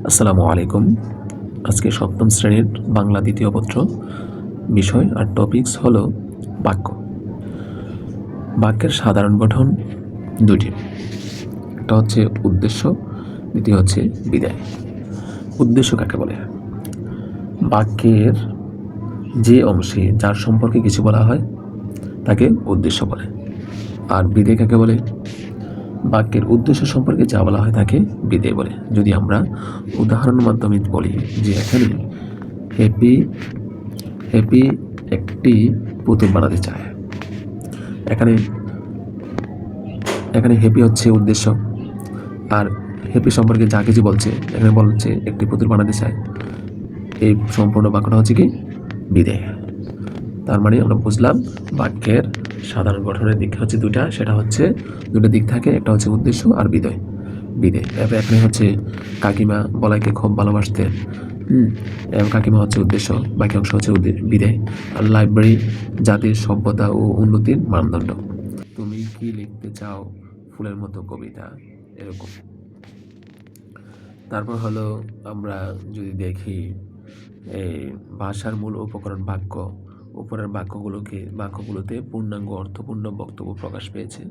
আসসালামু আলাইকুম। আজকে সপ্তম শ্রেণীর বাংলা দ্বিতীয় পত্র বিষয় আর টপিকস হলো বাক্য। বাক্যের সাধারণ গঠন দুটি, একটা হচ্ছে উদ্দেশ্য, দ্বিতীয় হচ্ছে বিদায়। উদ্দেশ্য কাকে বলে? বাক্যের যে অংশে যার সম্পর্কে কিছু বলা হয় তাকে উদ্দেশ্য বলে। আর বিদায় কাকে বলে? বাক্যের উদ্দেশ্য সম্পর্কে যা বলা হয় তাকে বিদায় বলে। যদি আমরা উদাহরণের মাধ্যমে বলি যে এখানে হ্যাপি হ্যাপি একটি পুতুল বানাতে চায়, এখানে এখানে হ্যাপি হচ্ছে উদ্দেশ্য, আর হ্যাপি সম্পর্কে যা কিছু বলছে এখানে বলছে একটি পুতুল বানাতে চায়, এই সম্পূর্ণ বাক্যটা হচ্ছে কি বিদায়। তার মানে আমরা বুঝলাম বাক্যের সাধারণ গঠনের দিক হচ্ছে দুটা, সেটা হচ্ছে দুটো দিক থাকে, একটা হচ্ছে উদ্দেশ্য আর বিদায়। এবার এখানে হচ্ছে কাকিমা বলাইকে খুব ভালোবাসতেন, এবং কাকিমা হচ্ছে উদ্দেশ্য, বাকি অংশ হচ্ছে বিদায়। আর লাইব্রেরি জাতির সভ্যতা ও উন্নতির মানদণ্ড। তুমি কি লিখতে চাও ফুলের মতো কবিতা, এরকম। তারপর হলো আমরা যদি দেখি এই ভাষার মূল উপকরণ বাক্য, উপরের বাক্যগুলোতে পূর্ণাঙ্গ অর্থপূর্ণ বক্তব্য প্রকাশ পেয়েছে।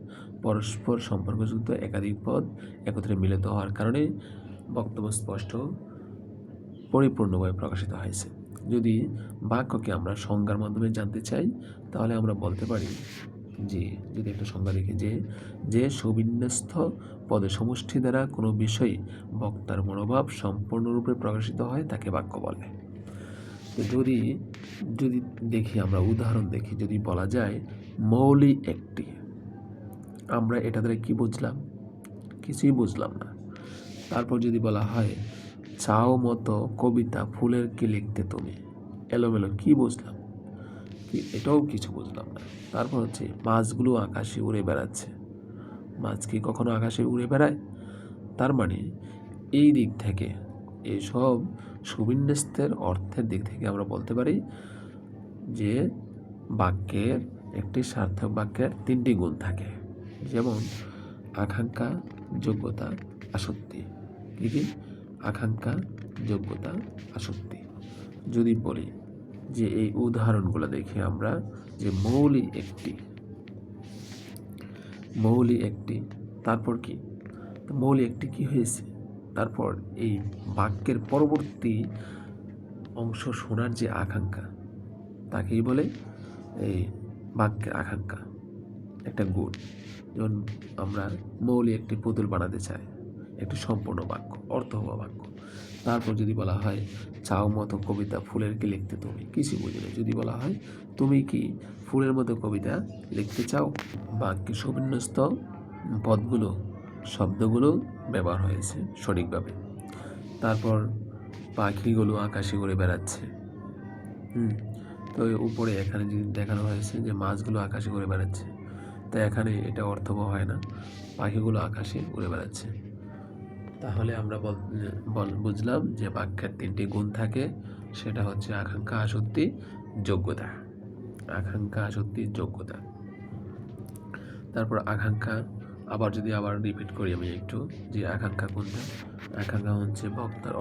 পরস্পর সম্পর্কযুক্ত একাধিক পদ একত্রে মিলিত হওয়ার কারণে বক্তব্য স্পষ্ট পরিপূর্ণভাবে প্রকাশিত হয়েছে। যদি বাক্যকে আমরা সংজ্ঞার মাধ্যমে জানতে চাই তাহলে আমরা বলতে পারি যে, যদি একটা সংজ্ঞা দেখি যে সুবিন্যস্ত পদের সমষ্টি দ্বারা কোনো বিষয় বক্তার মনোভাব সম্পূর্ণরূপে প্রকাশিত হয় তাকে বাক্য বলে। যদি যদি দেখি আমরা উদাহরণ দেখি, যদি বলা যায় মৌলি একটি, আমরা এটা দ্বারা কি বুঝলাম? কিছুই বুঝলাম না। তারপর যদি বলা হয় চাও মতো কবিতা ফুলের কি লিখতে তুমি, এলোমেলো, কি বুঝলাম? এটাও কিছু বুঝলাম না। তারপর হচ্ছে মাছগুলো আকাশে উড়ে বেড়াচ্ছে, মাছ কি কখনো আকাশে উড়ে বেড়ায়? তার মানে এই দিক থেকে, এইসব সুবিন্যস্তের অর্থের দিক থেকে আমরা বলতে পারি যে বাক্যের একটি সার্থক বাক্যের তিনটি গুণ থাকে, যেমন আকাঙ্ক্ষা, যোগ্যতা, আসক্তি। কি কি? আকাঙ্ক্ষা, যোগ্যতা, আসক্তি। যদি বলি যে এই উদাহরণগুলো দেখে আমরা যে মৌলি একটি, তারপর কি মৌলি একটি কি হয়েছে, তারপর এই বাক্যের পরবর্তী অংশ শোনার যে আকাঙ্ক্ষা তাকেই বলে এই বাক্যের আকাঙ্ক্ষা, একটা গুণ। যেমন আমরা মৌলি একটি পুতুল বানাতে চাই, একটি সম্পূর্ণ বাক্য, অর্থ হওয়া বাক্য। তারপর যদি বলা হয় চাও মতো কবিতা ফুলের কি লিখতে তুমি, কিছু বুঝি না। যদি বলা হয় তুমি কি ফুলের মতো কবিতা লিখতে চাও, বাক্যের সুবিন্যস্ত পদগুলো, শব্দগুলো ব্যবহার হয়েছে সঠিকভাবে। তারপর পাখিগুলো আকাশে উড়ে বেড়াচ্ছে, তো উপরে এখানে যদি দেখানো হয়েছে যে মাছগুলো আকাশে উড়ে বেড়াচ্ছে, তো এখানে এটা অর্থবহ হয় না, পাখিগুলো আকাশে উড়ে বেড়াচ্ছে। তাহলে আমরা বুঝলাম যে বাক্যের তিনটি গুণ থাকে, সেটা হচ্ছে আকাঙ্ক্ষা, আসক্তি, যোগ্যতা। আকাঙ্ক্ষা, আসক্তি, যোগ্যতা। তারপর আকাঙ্ক্ষা আবার রিপিট করি আমি একটু, যে আকাঙ্ক্ষা কোনটা? আকাঙ্ক্ষা হচ্ছে বক্তার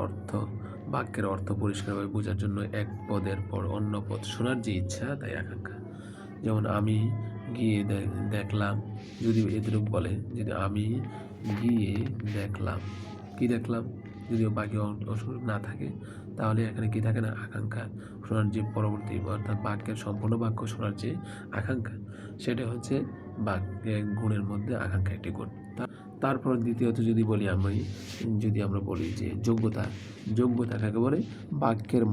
বাক্যের অর্থ পরিষ্কারভাবে বোঝার জন্য এক পদের পর অন্য পদ শোনার যে ইচ্ছা, তাই আকাঙ্ক্ষা। যেমন আমি গিয়ে দেখলাম, যদি এতটুকু বলে, যদি আমি গিয়ে দেখলাম, কি দেখলাম, যদিও বাকি অংশ না থাকে, তাহলে এখানে কি থাকে না, আকাঙ্ক্ষা শোনার যে পরবর্তী, অর্থাৎ বাক্যের সম্পূর্ণ বাক্য শোনার যে আকাঙ্ক্ষা, সেটা হচ্ছে বাক্যের গুণের মধ্যে আকাঙ্ক্ষা একটি গুণ। তারপর দ্বিতীয়ত যদি আমরা বলি যে যোগ্যতা কাকে বলে? বাক্যের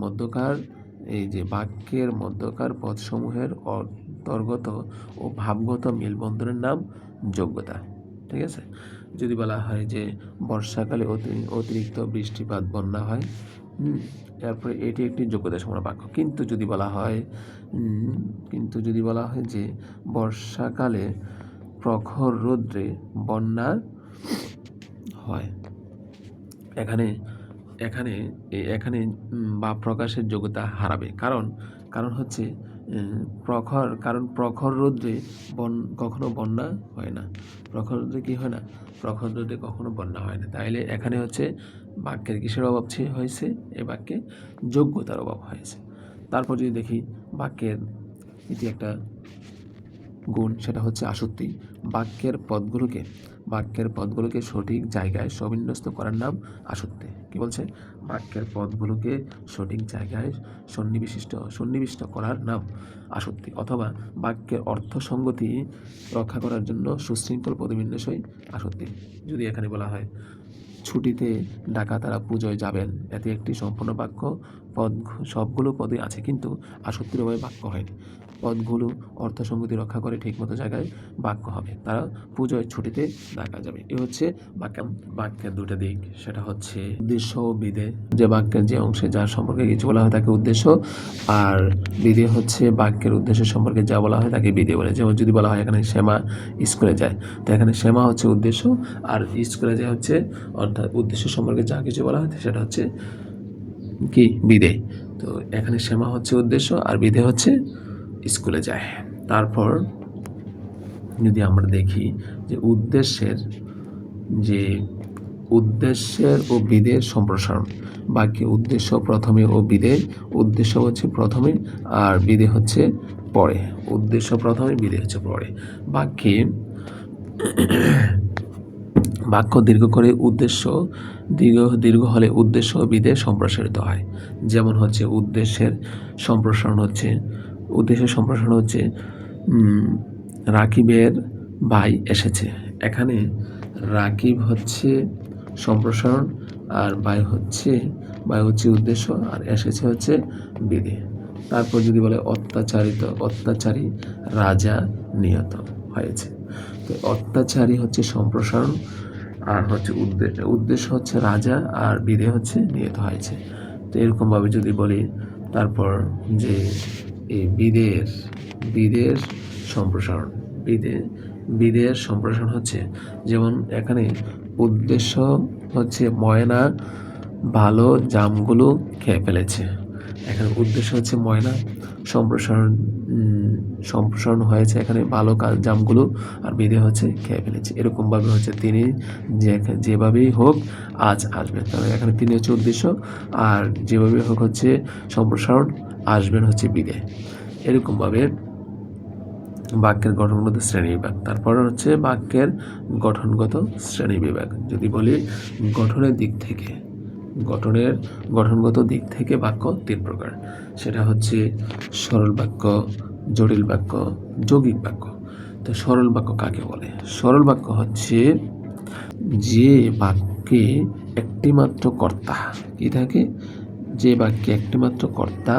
মধ্যকার পদসমূহের অন্তর্গত ও ভাবগত মেলবন্ধনের নাম যোগ্যতা। ঠিক আছে। যদি বলা হয় যে বর্ষাকালে অতিরিক্ত বৃষ্টিপাত, বন্যা হয়, এরপরে এটি একটি যোগ্যতা সম্পন্ন বাক্য। কিন্তু যদি বলা হয় যে বর্ষাকালে প্রখর রৌদ্রে বন্যা হয়, এখানে বা প্রকাশের যোগ্যতা হারাবে। কারণ হচ্ছে প্রখর, কারণ প্রখর রৌদ্রে কখনো বন্যা হয় না। প্রখর রৌদ্রে কী হয় না? প্রখর রৌদ্রে কখনো বন্যা হয় না। তাইলে এখানে হচ্ছে বাক্যের কিসের অভাব হয়েছে? এই বাক্যে যোগ্যতার অভাব হয়েছে। তারপর যদি দেখি বাক্যের এটি একটা গুণ, সেটা হচ্ছে আসক্তি। বাক্যের পদগুলোকে সঠিক জায়গায় সবিন্যস্ত করার আসক্তি। কি বলছে? বাক্যের পদগুলোকে সঠিক জায়গায় সন্নিবিষ্ট করার আসক্তি, অথবা বাক্যের অর্থ সংগতি রক্ষা করার জন্য সুশৃঙ্খল পদবিন্যাসই আসক্তি। যদি এখানে বলা হয় ছুটিতে ডাকাতেরা পুজোয় যাবেন, এতে একটি সম্পূর্ণ বাক্য, পদ সবগুলো পদে আছে কিন্তু আসক্তির অভাবে বাক্য হয়নি। পদগুলো অর্থসঙ্গতি রক্ষা করে ঠিকমতো জায়গায় বাক্য হবে। তারা পুজোয় ছুটিতে ডাকা যাবে। এ হচ্ছে বাক্যের দুটো দিক, সেটা হচ্ছে উদ্দেশ্য ও বিধে। যে বাক্যের যে অংশে যার সম্পর্কে কিছু বলা হয় তাকে উদ্দেশ্য, আর বিধে হচ্ছে বাক্যের উদ্দেশ্য সম্পর্কে যা বলা হয় তাকে বিধে বলে। যেমন যদি বলা হয় এখানে শ্যামা স্কুলে যায়, তো এখানে শ্যামা হচ্ছে উদ্দেশ্য, আর স্কুলে যায় হচ্ছে, অর্থাৎ উদ্দেশ্য সম্পর্কে যা কিছু বলা হয় সেটা হচ্ছে কি? বিধে। তো এখানে শ্যামা হচ্ছে উদ্দেশ্য আর বিধে হচ্ছে স্কুলে যায়। তারপর যদি আমরা দেখি যে উদ্দেশ্যের ও বিধের সম্প্রসারণ, বাক্যে উদ্দেশ্য প্রথমে ও বিধে, উদ্দেশ্য হচ্ছে প্রথমে আর বিধে হচ্ছে পরে। উদ্দেশ্য প্রথমে, বিধে হচ্ছে পরে। বাক্য দীর্ঘ করে দীর্ঘ হলে উদ্দেশ্য ও বিধে সম্প্রসারিত হয়। যেমন হচ্ছে উদ্দেশ্যের সম্প্রসারণ হচ্ছে রাকিবের ভাই এসেছে। এখানে রাকিব হচ্ছে সম্প্রসারণ, আর ভাই হচ্ছে উদ্দেশ্য, আর এসেছে হচ্ছে বিধে। তারপর যদি বলে অত্যাচারী রাজা নিহত হয়েছে, তো অত্যাচারী হচ্ছে সম্প্রসারণ, আর হচ্ছে উদ্দেশ্য হচ্ছে রাজা, আর বিধে হচ্ছে নিহত হয়েছে। তো এরকমভাবে যদি বলি, তারপর যে এই বিধের সম্প্রসারণ হচ্ছে, যেমন এখানে উদ্দেশ্য হচ্ছে ময়না ভালো জামগুলো খেয়ে ফেলেছে। এখানে উদ্দেশ্য হচ্ছে ময়না, সম্প্রসারণ হয়েছে এখানে ভালো জামগুলো, আর বিধে হচ্ছে খেয়ে ফেলেছে। এরকমভাবে হচ্ছে তিনি যেভাবেই হোক আজ আসবেন, তাহলে এখানে তিনি হচ্ছে উদ্দেশ্য, আর যেভাবেই হোক হচ্ছে সম্প্রসারণ, আসবেন হচ্ছে বিধে। এরকমভাবে বাক্যের গঠনগত শ্রেণীবিভাগ। তারপর হচ্ছে বাক্যের গঠনগত শ্রেণীবিভাগ। যদি বলি গঠনগত দিক থেকে বাক্য 3 প্রকার, সেটা হচ্ছে সরল বাক্য, জটিল বাক্য, যৌগিক বাক্য। তো সরল বাক্য কাকে বলে? সরল বাক্য হচ্ছে যে বাক্যে একটিমাত্র কর্তা কি থাকে, যে বাক্যে একটিমাত্র কর্তা,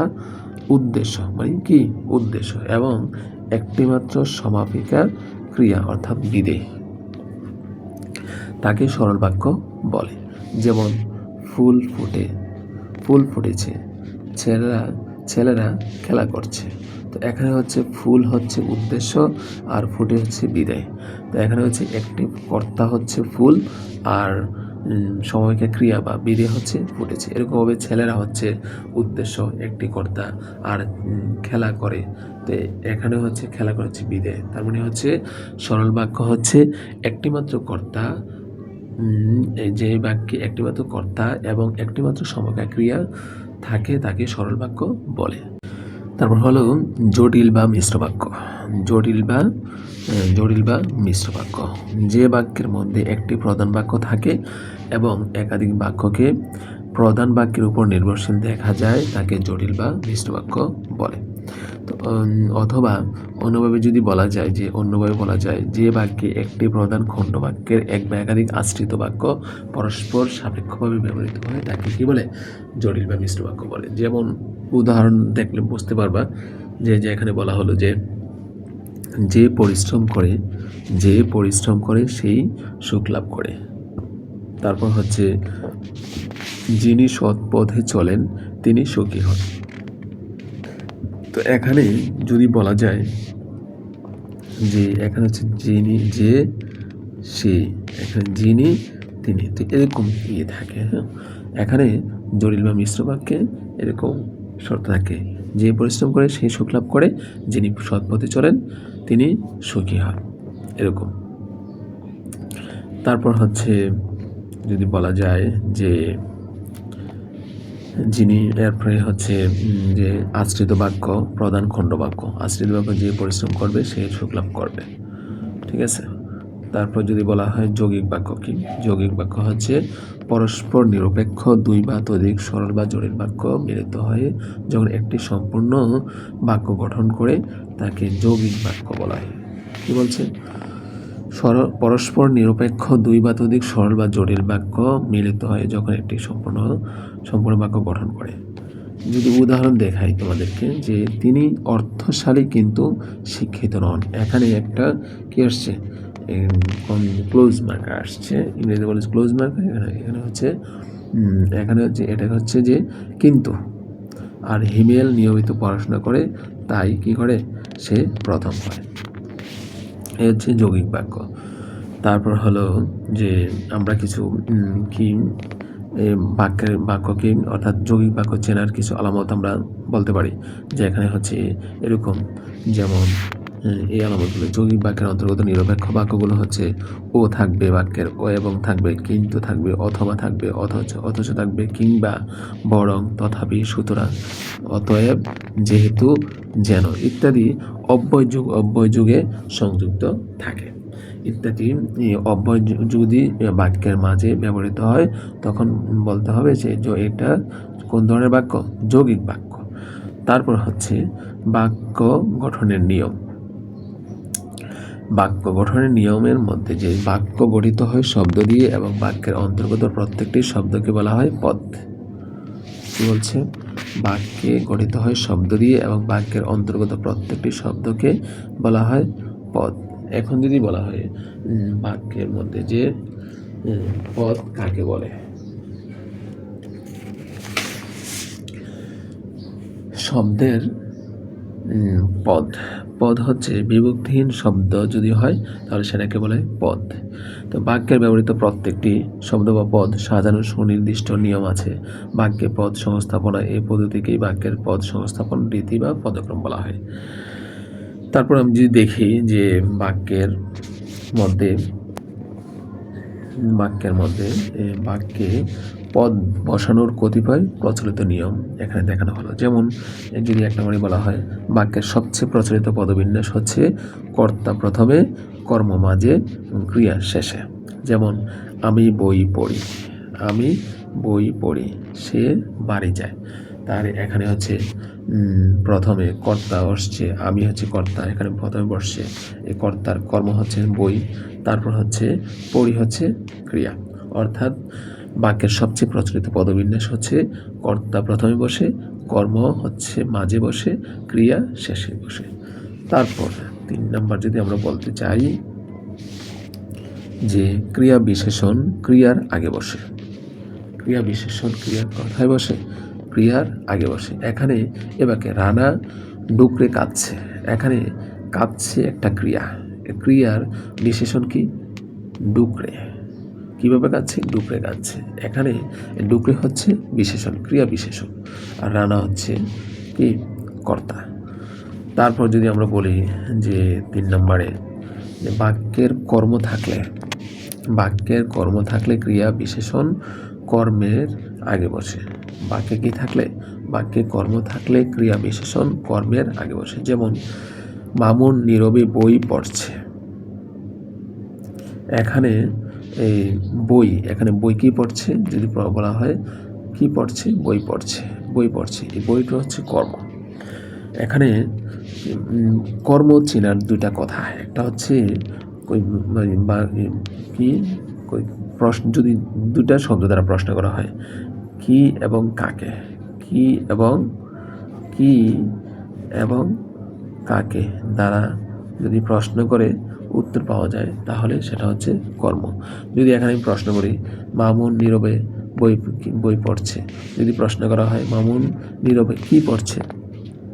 উদ্দেশ্য মানে কি? উদ্দেশ্য, এবং একটিমাত্র সমাপিকা ক্রিয়া অর্থাৎ বিধে, তাকে সরল বাক্য বলে। যেমন ফুল ফুটেছে, ছেলেরা খেলা করছে। তো এখানে হচ্ছে ফুল হচ্ছে উদ্দেশ্য, আর ফুটে হচ্ছে বিধেয়। তো এখানে হচ্ছে একটি কর্তা হচ্ছে ফুল, আর সময়কে ক্রিয়া বা বিধেয় হচ্ছে ফুটেছে। এরকমভাবে ছেলেরা হচ্ছে উদ্দেশ্য, একটি কর্তা, আর খেলা করে, তো এখানে হচ্ছে খেলা করে হচ্ছে বিধেয়। তার মানে হচ্ছে সরল বাক্য হচ্ছে একটিমাত্র কর্তা, যে বাক্যে একটিমাত্র কর্তা এবং একটিমাত্র সমকাল ক্রিয়া থাকে তাকে সরল বাক্য বলে। তারপর হলো জটিল বা মিশ্র বাক্য। জটিল বা মিশ্র বাক্য, যে বাক্যের মধ্যে একটি প্রধান বাক্য থাকে এবং একাধিক বাক্যকে প্রধান বাক্যের উপর নির্ভরশীল দেখা যায় তাকে জটিল বা মিশ্র বাক্য বলে। তো অথবা অন্যভাবে বলা যায় যে বাক্যে একটি প্রধান খণ্ড বাক্যের এক বা একাধিক আশ্রিত বাক্য পরস্পর সাপেক্ষভাবে ব্যবহৃত হয় তাকে কি বলে? জটিল বা মিশ্র বাক্য বলে। যেমন উদাহরণ দেখলে বুঝতে পারবা যে এখানে বলা হলো যে পরিশ্রম করে সেই সুখ লাভ করে। তারপর হচ্ছে যিনি সৎ পথে চলেন তিনি সুখী হন। তো এখানে যদি বলা যায় যে এখানে হচ্ছে এখানে যিনি তিনি, তো এরকম থাকে। হ্যাঁ, এখানে জটিল বা মিশ্র বাক্যে এরকম শর্ত থাকে যে পরিশ্রম করে সেই সুখ লাভ করে, যিনি সৎ পথে চলেন তিনি সুখী হন, এরকম। তারপর হচ্ছে যদি বলা যায় যে যিনি, এরপরে হচ্ছে যে আশ্রিত বাক্য, প্রধান খণ্ড বাক্য। আশ্রিত বাক্য যে পরিশ্রম করবে সে সুখ লাভ করবে, ঠিক আছে। তারপর যদি বলা হয় যৌগিক বাক্য কি, যৌগিক বাক্য হচ্ছে পরস্পর নিরপেক্ষ দুই বা ততোধিক সরল বা জটিল বাক্য মিলিত হয়ে যখন একটি সম্পূর্ণ বাক্য গঠন করে তাকে যৌগিক বাক্য বলা হয়। কি বলছে? পরস্পর নিরপেক্ষ দুই বা ততোধিক সরল বা জটিল বাক্য মিলিত হয়ে যখন একটি সম্পূর্ণ বাক্য গঠন করে। যদি উদাহরণ দেখাই তোমাদেরকে, যে তিনি অর্থশালী কিন্তু শিক্ষিত নন, এখানে একটা কি আসছে, ক্লোজ মার্কার আসছে, ইংরেজি বলে ক্লোজ মার্কার। এখানে হচ্ছে এটা হচ্ছে যে কিন্তু। আর হিমেল নিয়মিত পড়াশোনা করে, তাই কি করে, সে প্রথম হয়। এই হচ্ছে যৌগিক বাক্য। তারপর হলো যে আমরা কিছু বাক্যকে অর্থাৎ যৌগিক বাক্য চেনার কিছু আলামত আমরা বলতে পারি, যে এখানে হচ্ছে এরকম, যেমন এই আলামতগুলো যৌগিক বাক্যের অন্তর্গত নিরপেক্ষ বাক্যগুলো হচ্ছে ও থাকবে বাক্যের, ও এবং থাকবে, কিন্তু থাকবে, অথবা থাকবে, অথচ থাকবে, কিংবা, বরং, তথাপি, সুতরাং, অতএব, যেহেতু, যেন ইত্যাদি অব্যয় যুগে সংযুক্ত থাকে ইত্যাদি। অব্যয় যদি বাক্যের মাঝে ব্যবহৃত হয় তখন বলতে হবে যে এটা কোন ধরনের বাক্য, যৌগিক বাক্য। তারপর হচ্ছে বাক্য গঠনের নিয়ম। বাক্য গঠনের নিয়মের মধ্যে যে বাক্য গঠিত হয় শব্দ দিয়ে এবং বাক্যের অন্তর্গত প্রত্যেকটি শব্দকে বলা হয় পদ। কি বলছে? বাক্যে গঠিত হয় শব্দ দিয়ে এবং বাক্যের অন্তর্গত প্রত্যেকটি শব্দকে বলা হয় পদ। এখন যদি বলা হয় বাক্যের মধ্যে যে পদ কাকে বলে, শব্দের পদ হচ্ছে বিভক্তিহীন শব্দ যদি হয় তাহলে সেটাকে বলে পদ। তো বাক্যের ব্যবহৃত প্রত্যেকটি শব্দ বা পদ সাজানো সুনির্দিষ্ট নিয়ম আছে। বাক্যে পদ সংস্থাপনা এই পদ্ধতিকেই বাক্যের পদ সংস্থাপন রীতি বা পদক্রম বলা হয়। তারপর আমি যদি দেখি যে বাক্যে পদ বসানোর কতিপয় প্রচলিত নিয়ম এখানে দেখানো হলো। যেমন যদি এক নম্বরে বলা হয় বাক্যের সবচেয়ে প্রচলিত পদবিন্যাস হচ্ছে কর্তা প্রথমে, কর্ম মাঝে, ক্রিয়া শেষে। যেমন আমি বই পড়ি, সে বাড়ি যায়। তার এখানে হচ্ছে প্রথমে কর্তা বসছে, আমি হচ্ছে কর্তা, এখানে প্রথমে বসছে, এই কর্তার কর্ম হচ্ছে বই, তারপর হচ্ছে পড়ি হচ্ছে ক্রিয়া। অর্থাৎ বাক্যের সবচেয়ে প্রচলিত পদবিন্যাস হচ্ছে কর্তা প্রথমে বসে, কর্ম হচ্ছে মাঝে বসে, ক্রিয়া শেষে বসে। তারপর 3 নম্বর যদি আমরা বলতে চাই যে ক্রিয়া বিশেষণ ক্রিয়ার আগে বসে। ক্রিয়া বিশেষণ ক্রিয়ার কথায় বসে, ক্রিয়ার আগে বসে। এখানে এবারে রানা ডুকরে কাঁদছে, এখানে কাঁদছে একটা ক্রিয়া, ক্রিয়ার বিশেষণ কি, ডুকরে। কিভাবে কাঁদছে, ডুকরে কাঁদছে। এখানে ডুকরে হচ্ছে বিশেষণ, ক্রিয়া বিশেষণ, আর রানা হচ্ছে কি, কর্তা। তারপর যদি আমরা বলি যে 3 নম্বরে যে বাক্যের কর্ম থাকলে ক্রিয়া বিশেষণ কর্মের আগে বসে। বাক্যে কি থাকলে, বাক্যে কর্ম থাকলে ক্রিয়া বিশেষণ কর্মের আগে বসে। যেমন মামুন নীরবে বই পড়ছে, এখানে এই এখানে বই কি পড়ছে, যদি বলা হয় কি পড়ছে, বই পড়ছে, এই বইটা হচ্ছে কর্ম। এখানে কর্ম চেনার 2টা কথা, একটা হচ্ছে প্রশ্ন, যদি 2টা শব্দ দ্বারা প্রশ্ন করা হয়, কি এবং কাকে, কি এবং কাকে দ্বারা যদি প্রশ্ন করে উত্তর পাওয়া যায় তাহলে সেটা হচ্ছে কর্ম। যদি এখানে আমি প্রশ্ন করি মামুন নীরবে বই পড়ছে, যদি প্রশ্ন করা হয় মামুন নীরবে কি পড়ছে,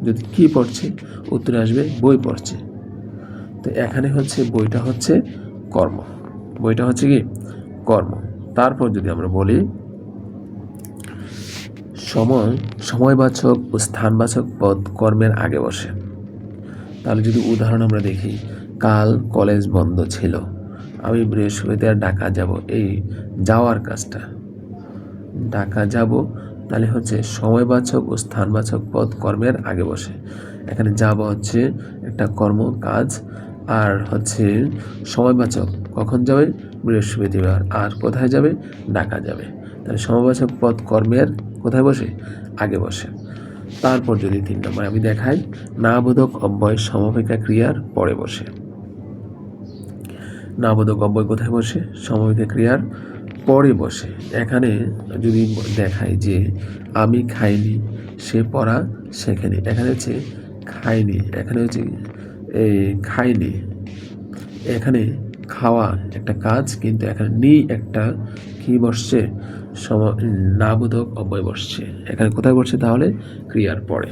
যদি কি পড়ছে উত্তরে আসবে বই পড়ছে। তো এখানে হচ্ছে বইটা হচ্ছে কর্ম, বইটা হচ্ছে কি, কর্ম। তারপর যদি আমরা বলি সময়বাচক ও স্থানবাচক পদ কর্মের আগে বসে। তাহলে যদি উদাহরণ আমরা দেখি, কাল কলেজ বন্ধ ছিল, আমি বৃহস্পতিবার ঢাকা যাব, এই যাওয়ার কাজটা ঢাকা যাব, তাহলে হচ্ছে সময়বাচক ও স্থানবাচক পদ কর্মের আগে বসে। এখানে যাব হচ্ছে একটা কর্ম কাজ, আর হচ্ছে সময়বাচক কখন যাবে, বৃহস্পতিবার, আর কোথায় যাবে, ঢাকা যাবে। তাহলে সময়বাচক পদ কর্মের কোথায় বসে, আগে বসে। তারপর যদি 3 নম্বর আমি দেখাই, নাবোধক অব্যয় সমভিকা ক্রিয়ার পরে বসে। নাবোধক অব্যয় কোথায় বসে, সমভিকা ক্রিয়ার পরে বসে। এখানে যদি দেখাই যে আমি খাইনি, সে পড়া শেখেনি, এখানে হচ্ছে খাইনি, এখানে হচ্ছে খাইনি, এখানে খাওয়া একটা কাজ, কিন্তু এখানে নি একটা কি বসছে, নাবোধক অব্যয় বসছে। এখানে কোথায় বসছে, তাহলে ক্রিয়ার পরে।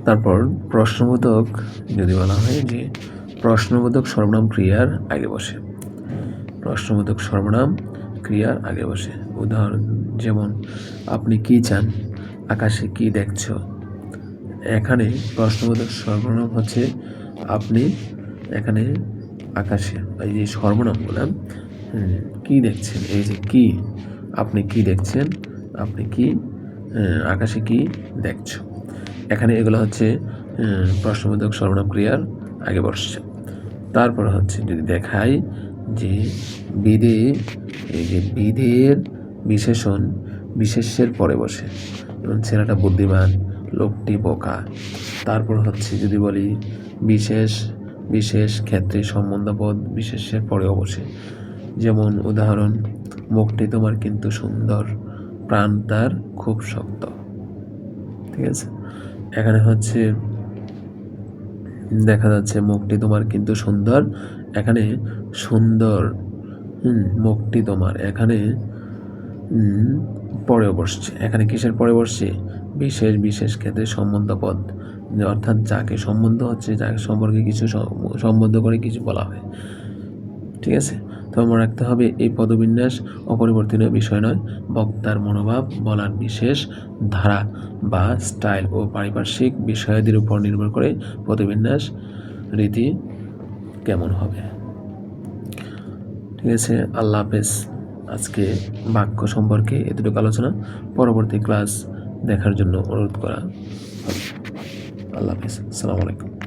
তারপর প্রশ্নবোধক যদি বলা হয় যে প্রশ্নবোধক সর্বনাম ক্রিয়ার আগে বসে। প্রশ্নবোধক সর্বনাম ক্রিয়ার আগে বসে। উদাহরণ যেমন, আপনি কি চান, আকাশে কি দেখছো। এখানে প্রশ্নবোধক সর্বনাম হচ্ছে আপনি, এখানে আকাশে, এই যে সর্বনাম বললাম, কি দেখছেন, এই যে কি, আপনি কি দেখছেন, আপনি কি আকাশে কি দেখছো। এখানে এগুলো হচ্ছে প্রশ্নবোধক সর্বনাম ক্রিয়ার আগে বসছে। তারপর হচ্ছে যদি দেখাই যে বিধে, এই যে বিধের বিশেষণ বিশেষ্যের পরে বসে, যেমন ছেলেটা বুদ্ধিমান, লোকটি বোকা। তারপর হচ্ছে যদি বলি বিশেষ, বিশেষ ক্ষেত্রে সম্বন্ধপদ বিশেষ্যের পরেও বসে। যেমন উদাহরণ, মুখটি তোমার কিন্তু সুন্দর, প্রাণ তার খুব শক্ত। ঠিক আছে, এখানে হচ্ছে দেখা যাচ্ছে মুখটি তোমার কিন্তু সুন্দর, এখানে সুন্দর, মুখটি তোমার, এখানে পরেও বসছে। এখানে কিসের পরে বসছে, বিশেষ, বিশেষ ক্ষেত্রে সম্বন্ধ পদ, অর্থাৎ যাকে সম্বন্ধ হচ্ছে, যাকে সম্পর্কে কিছু সম্বন্ধ করে কিছু বলা হয়। ঠিক আছে, তো মনে রাখতে হবে এই পদবিন্যাস অপরিবর্তনীয় বিষয় নয়, বক্তার মনোভাব, বলার বিশেষ ধারা বা স্টাইল ও পারিপার্শ্বিক বিষয়াদির উপর নির্ভর করে পদবিন্যাস রীতি কেমন হবে। ঠিক আছে, আল্লাহ হাফেজ। আজকে বাক্য সম্পর্কে এতটুকু আলোচনা, পরবর্তী ক্লাস দেখার জন্য অনুরোধ করা হবে। আল্লাহ হাফেজ, আসসালামু আলাইকুম।